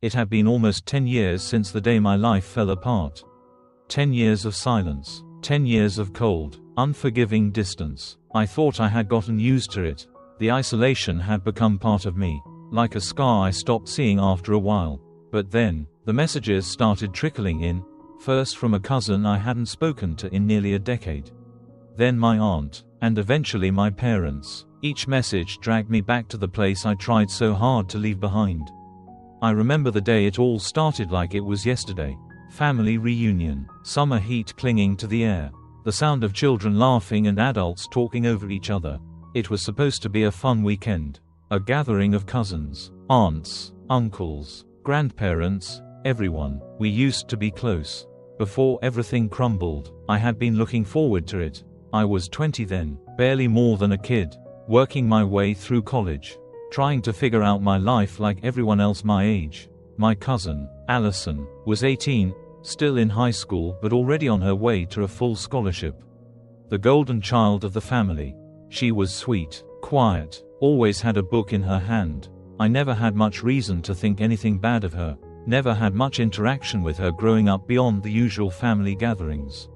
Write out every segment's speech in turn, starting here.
It had been almost 10 years since the day my life fell apart. 10 years of silence. 10 years of cold, unforgiving distance. I thought I had gotten used to it. The isolation had become part of me, like a scar I stopped seeing after a while. But then, the messages started trickling in, first from a cousin I hadn't spoken to in nearly a decade. Then my aunt, and eventually my parents. Each message dragged me back to the place I tried so hard to leave behind. I remember the day it all started like it was yesterday. Family reunion, summer heat clinging to the air, the sound of children laughing and adults talking over each other. It was supposed to be a fun weekend. A gathering of cousins, aunts, uncles, grandparents, everyone. We used to be close. Before everything crumbled, I had been looking forward to it. I was 20 then, barely more than a kid, working my way through college, trying to figure out my life like everyone else my age. My cousin, Allison, was 18, still in high school but already on her way to a full scholarship. The golden child of the family. She was sweet, quiet, always had a book in her hand. I never had much reason to think anything bad of her, never had much interaction with her growing up beyond the usual family gatherings.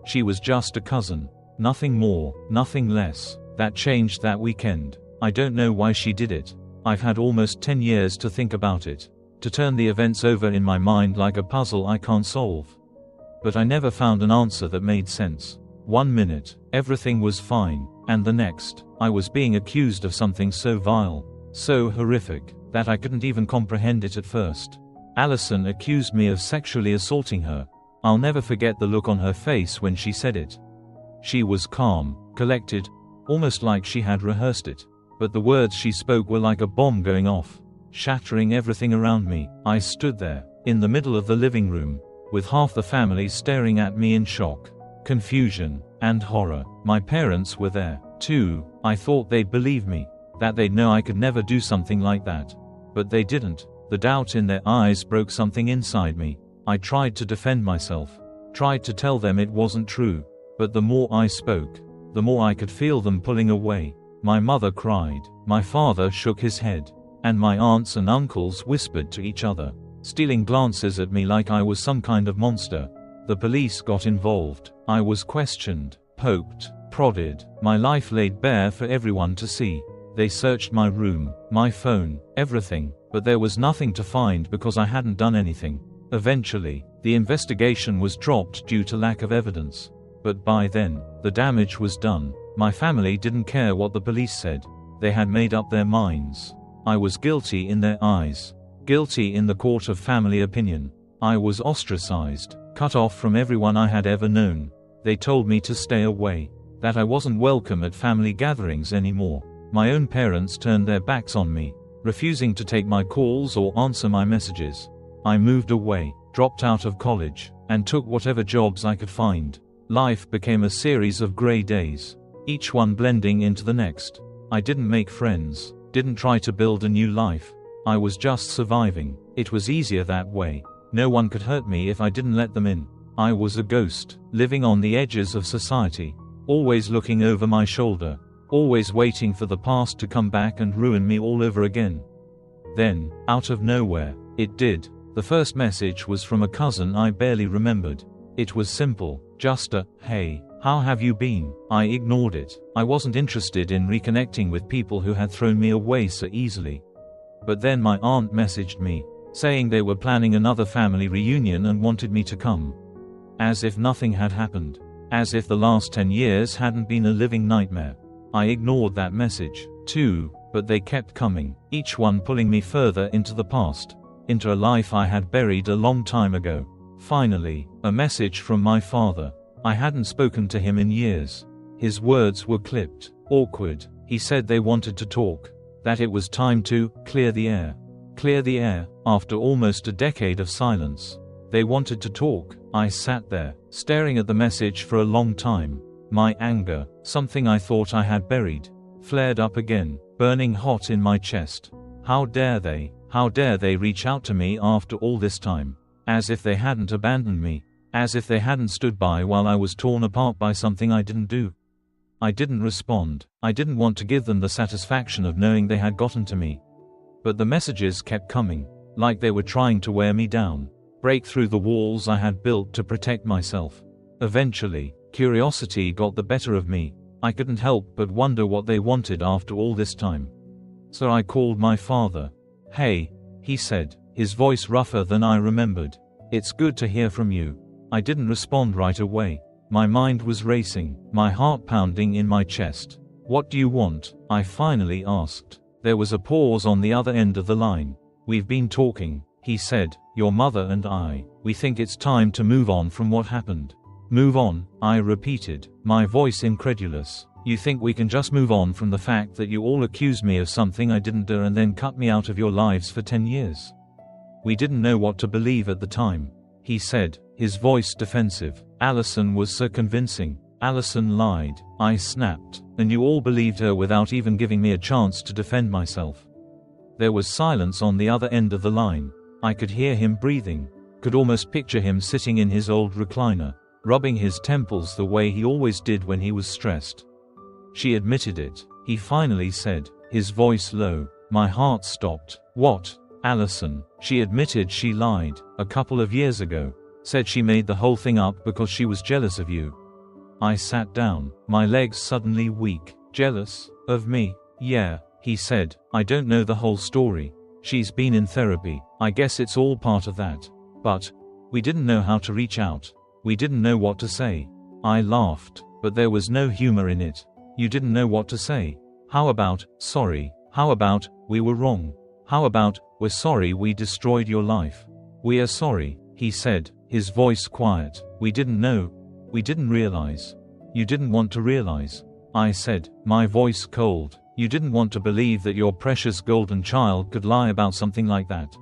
She was just a cousin, nothing more, nothing less. That changed that weekend. I don't know why she did it. I've had almost 10 years to think about it, to turn the events over in my mind like a puzzle I can't solve. But I never found an answer that made sense. 1 minute, everything was fine, and the next, I was being accused of something so vile, so horrific, that I couldn't even comprehend it at first. Allison accused me of sexually assaulting her. I'll never forget the look on her face when she said it. She was calm, collected, almost like she had rehearsed it. But the words she spoke were like a bomb going off, shattering everything around me. I stood there, in the middle of the living room, with half the family staring at me in shock, confusion, and horror. My parents were there, too. I thought they'd believe me, that they'd know I could never do something like that. But they didn't. The doubt in their eyes broke something inside me. I tried to defend myself, tried to tell them it wasn't true. But the more I spoke, the more I could feel them pulling away. My mother cried, my father shook his head, and my aunts and uncles whispered to each other, stealing glances at me like I was some kind of monster. The police got involved. I was questioned, poked, prodded, my life laid bare for everyone to see. They searched my room, my phone, everything, but there was nothing to find because I hadn't done anything. Eventually, the investigation was dropped due to lack of evidence. But by then, the damage was done. My family didn't care what the police said. They had made up their minds. I was guilty in their eyes. Guilty in the court of family opinion. I was ostracized, cut off from everyone I had ever known. They told me to stay away, that I wasn't welcome at family gatherings anymore. My own parents turned their backs on me, refusing to take my calls or answer my messages. I moved away, dropped out of college, and took whatever jobs I could find. Life became a series of gray days, each one blending into the next. I didn't make friends, didn't try to build a new life. I was just surviving. It was easier that way. No one could hurt me if I didn't let them in. I was a ghost, living on the edges of society, always looking over my shoulder, always waiting for the past to come back and ruin me all over again. Then, out of nowhere, it did. The first message was from a cousin I barely remembered. It was simple, just a, "Hey, how have you been?" I ignored it. I wasn't interested in reconnecting with people who had thrown me away so easily. But then my aunt messaged me, saying they were planning another family reunion and wanted me to come. As if nothing had happened. As if the last 10 years hadn't been a living nightmare. I ignored that message, too, but they kept coming, each one pulling me further into the past, into a life I had buried a long time ago. Finally, a message from my father. I hadn't spoken to him in years. His words were clipped, awkward. He said they wanted to talk, that it was time to clear the air. Clear the air, after almost a decade of silence. They wanted to talk. I sat there, staring at the message for a long time. My anger, something I thought I had buried, flared up again, burning hot in my chest. How dare they reach out to me after all this time? As if they hadn't abandoned me. As if they hadn't stood by while I was torn apart by something I didn't do. I didn't respond. I didn't want to give them the satisfaction of knowing they had gotten to me. But the messages kept coming, like they were trying to wear me down, break through the walls I had built to protect myself. Eventually, curiosity got the better of me. I couldn't help but wonder what they wanted after all this time. So I called my father. "Hey," he said, his voice rougher than I remembered. "It's good to hear from you." I didn't respond right away. My mind was racing, my heart pounding in my chest. "What do you want?" I finally asked. There was a pause on the other end of the line. "We've been talking," he said, "your mother and I. We think it's time to move on from what happened." "Move on?" I repeated, my voice incredulous. "You think we can just move on from the fact that you all accused me of something I didn't do and then cut me out of your lives for 10 years? We didn't know what to believe at the time," he said, his voice defensive. "Allison was so convincing. Allison lied," I snapped, "and you all believed her without even giving me a chance to defend myself." There was silence on the other end of the line. I could hear him breathing, could almost picture him sitting in his old recliner, rubbing his temples the way he always did when he was stressed. "She admitted it," he finally said, his voice low. My heart stopped. "What? Allison? She admitted she lied, a couple of years ago. Said she made the whole thing up because she was jealous of you." I sat down, my legs suddenly weak. "Jealous? Of me?" "Yeah," he said, "I don't know the whole story. She's been in therapy. I guess it's all part of that. But we didn't know how to reach out. We didn't know what to say." I laughed, but there was no humor in it. "You didn't know what to say? How about, sorry? How about, we were wrong? How about, we're sorry we destroyed your life?" "We are sorry," he said, his voice quiet. "We didn't know. We didn't realize." "You didn't want to realize," I said, my voice cold. "You didn't want to believe that your precious golden child could lie about something like that."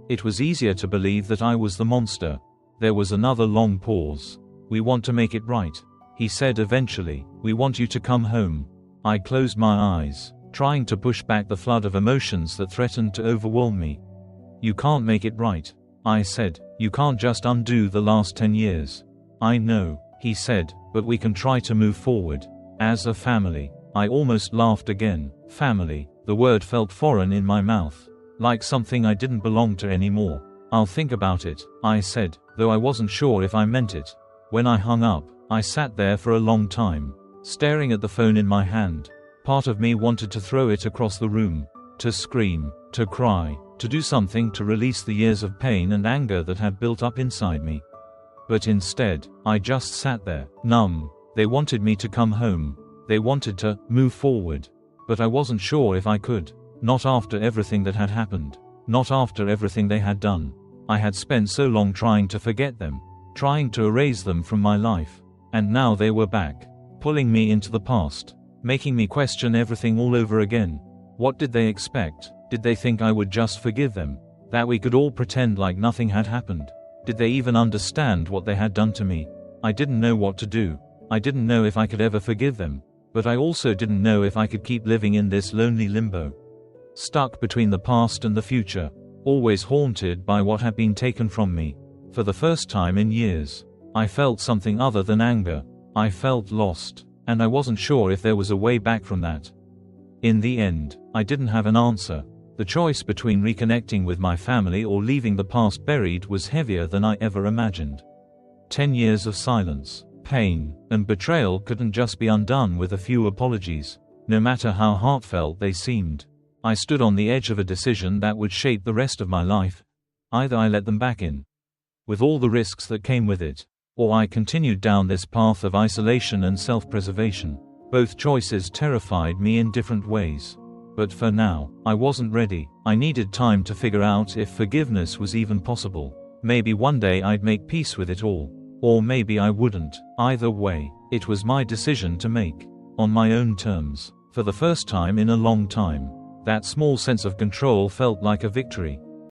It was easier to believe that I was the monster. There was another long pause. "We want to make it right," he said eventually. "We want you to come home." I closed my eyes, trying to push back the flood of emotions that threatened to overwhelm me. "You can't make it right," I said. "You can't just undo the last 10 years. "I know," he said, "but we can try to move forward. As a family." I almost laughed again. Family. The word felt foreign in my mouth, like something I didn't belong to anymore. "I'll think about it," I said, though I wasn't sure if I meant it. When I hung up, I sat there for a long time, staring at the phone in my hand. Part of me wanted to throw it across the room, to scream, to cry, to do something to release the years of pain and anger that had built up inside me. But instead, I just sat there, numb. They wanted me to come home. They wanted to move forward. But I wasn't sure if I could. Not after everything that had happened. Not after everything they had done. I had spent so long trying to forget them, trying to erase them from my life. And now they were back, pulling me into the past, making me question everything all over again. What did they expect? Did they think I would just forgive them? That we could all pretend like nothing had happened? Did they even understand what they had done to me? I didn't know what to do. I didn't know if I could ever forgive them. But I also didn't know if I could keep living in this lonely limbo. Stuck between the past and the future. Always haunted by what had been taken from me. For the first time in years, I felt something other than anger. I felt lost. And I wasn't sure if there was a way back from that. In the end, I didn't have an answer. The choice between reconnecting with my family or leaving the past buried was heavier than I ever imagined. 10 years of silence, pain, and betrayal couldn't just be undone with a few apologies, no matter how heartfelt they seemed. I stood on the edge of a decision that would shape the rest of my life. Either I let them back in, with all the risks that came with it, or I continued down this path of isolation and self-preservation. Both choices terrified me in different ways. But for now, I wasn't ready. I needed time to figure out if forgiveness was even possible. Maybe one day I'd make peace with it all. Or maybe I wouldn't. Either way, it was my decision to make. On my own terms. For the first time in a long time, that small sense of control felt like a victory.